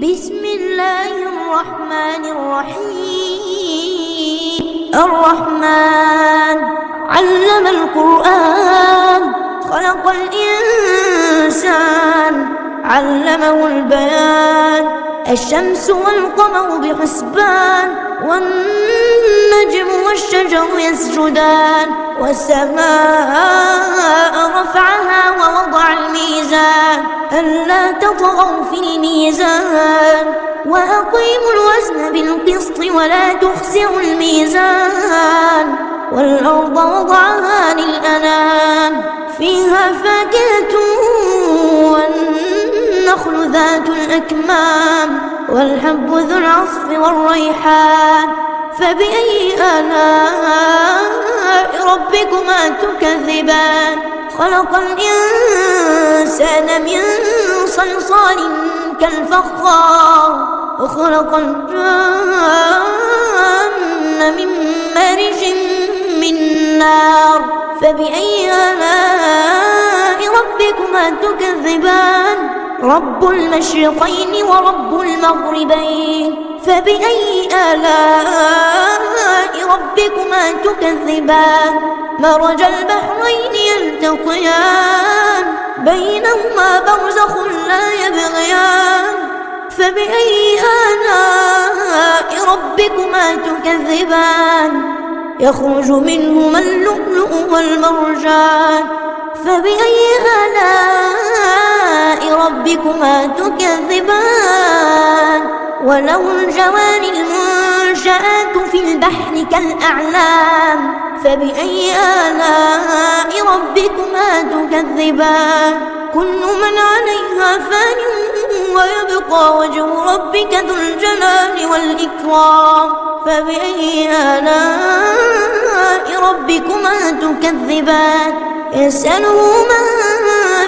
بسم الله الرحمن الرحيم. الرحمن علم القرآن، خلق الإنسان، علمه البيان. الشمس والقمر بحسبان، والنجم والشجر يسجدان. والسماء رفعها ووضع الميزان، ألا تطغوا في الميزان، وأقيموا الوزن بالقسط ولا تخسروا الميزان. والأرض وضعها للأنام، فيها فاكهة والنخل ذات الأكمام، والحب ذو العصف والريحان. فبأي آلاء ربكما تكذبان؟ خلق الإنسان من صلصال كالفخار، وخلق الجن من مارج من نار. فبأي آلاء ربكما تكذبان؟ رب المشرقين ورب المغربين. فبأي آلاء ربكما تكذبان؟ مرج البحرين يلتقيان، بينهما برزخ لا يبغيان. فبأي آلاء ربكما تكذبان؟ يخرج منهما اللؤلؤ والمرجان. فبأي آلاء ربكما تكذبان؟ وله الجوار المنشآت في البحر كالأعلام. فبأي آلاء ربكما تكذبان؟ كل من عليها فان، ويبقى وجه ربك ذو الجلال والإكرام. فبأي آلاء ربكما تكذبان؟ يسأله من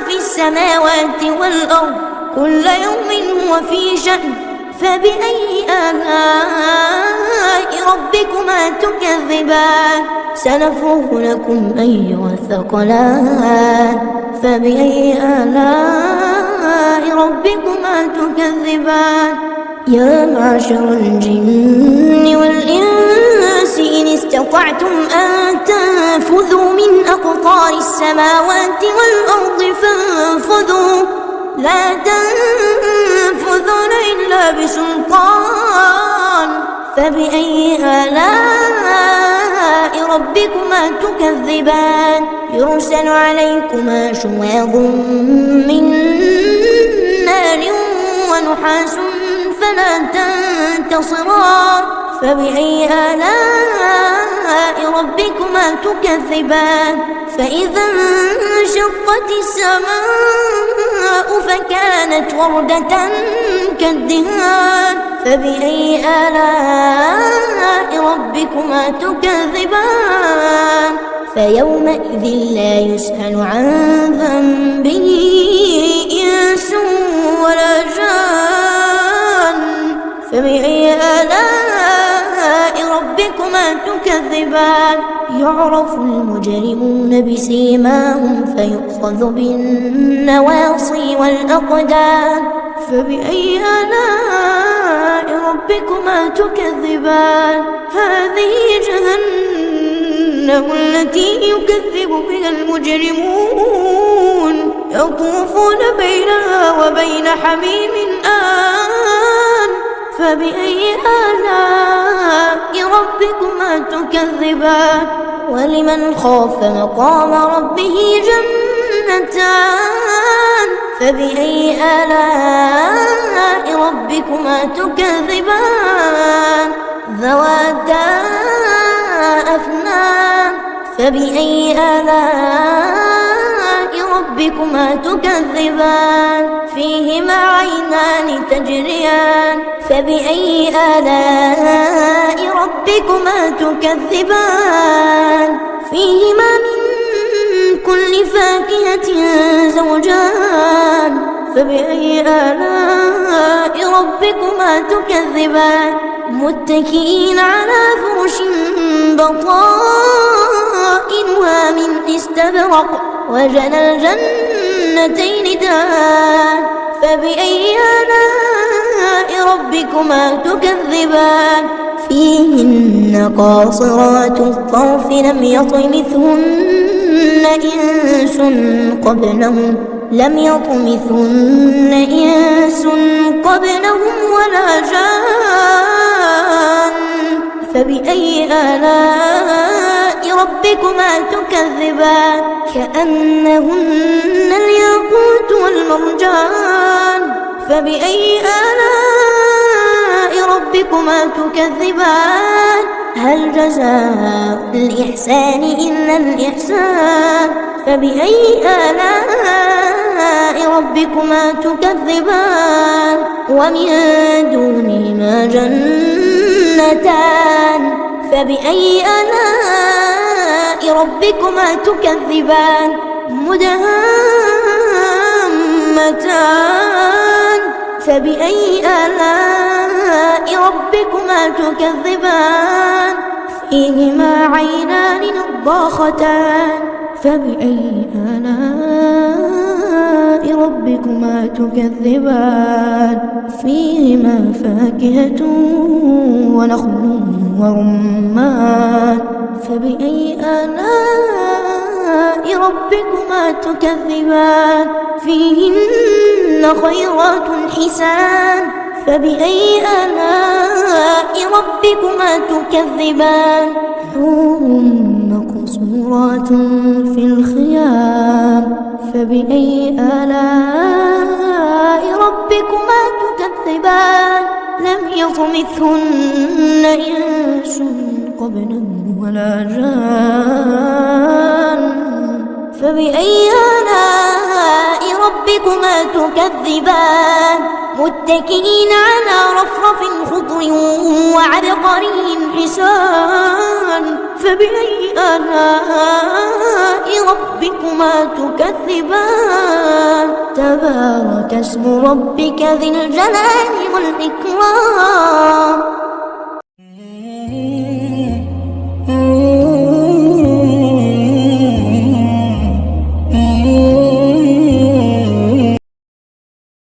في السماوات والأرض، كل يوم هو في شأن. فبأي آلاء ربكما تكذبان؟ سنفرغ لكم أيها الثقلان. فبأي آلاء ربكما تكذبان؟ يا معشر الجن والإنس إن استطعتم أن تنفذوا من أقطار السماوات والأرض فانفذوا، لا تنفذون إلا بسلطان. فبأي آلاء ربكما تكذبان؟ يرسل عليكما شواظ من نار ونحاس فلا تنتصران. فبأي آلاء ربكما تكذبان؟ فإذا انشقت السماء فكانت وردة كالدهان. فبأي آلاء ربكما تكذبان؟ فيومئذ لا يسأل عن ذنبه إنس ولا جان. فبأي آلاء ربكما تكذبان؟ يعرف المجرمون بسيماهم فيؤخذ بالنواصي والأقدام. فبأي آلاء ربكما تكذبان؟ هذه جهنم التي يكذب بها المجرمون، يطوفون بينها وبين حميم آن. فبأي آلاء ربكما تكذبان؟ ولمن خاف مقام ربه جنتان. فبأي آلاء ربكما تكذبان؟ ذواتا أفنان. فبأي آلاء ربكما تكذبان؟ فيهما عينان تجريان. فبأي آلاء ربكما تكذبان؟ فيهما من كل فاكهة زوجان. فبأي آلاء ربكما تكذبان؟ متكئين على فرش بطائنها من استبرق، وجنى الجنتين دان. فبأي آلاء ربكما تكذبان فيهن قاصرات الطرف لم يطمثهن إنس قبلهم ولا جان فبأي آلاء ربكما تكذبان كأنهن الياقوت والمرجان فبأي آلاء ربكما تكذبان هل جزاء الإحسان إلا الإحسان فبأي آلاء ربكما تكذبان ومن دونهما جنتان فبأي آلاء ربكما تكذبان مدهامتان فبأي آلاء ربكما تكذبان فيهما عينان نضاختان فبأي آلاء ربكما تكذبان فيهما فاكهة ونخل ورمان فبأي آلاء ربكما تكذبان فيهن خيرات حسان فبأي آلاء ربكما تكذبان حور مقصورات في الخيام فبأي آلاء ربكما تكذبان لم يطمثهن إنس قبلهم ولا جان فبأي آلاء ربكما تكذبان متكئين على رفرف خضر وعبقري حسان فبأي آلاء ربكما تكذبان تبارك اسم ربك ذي الجلال والإكرام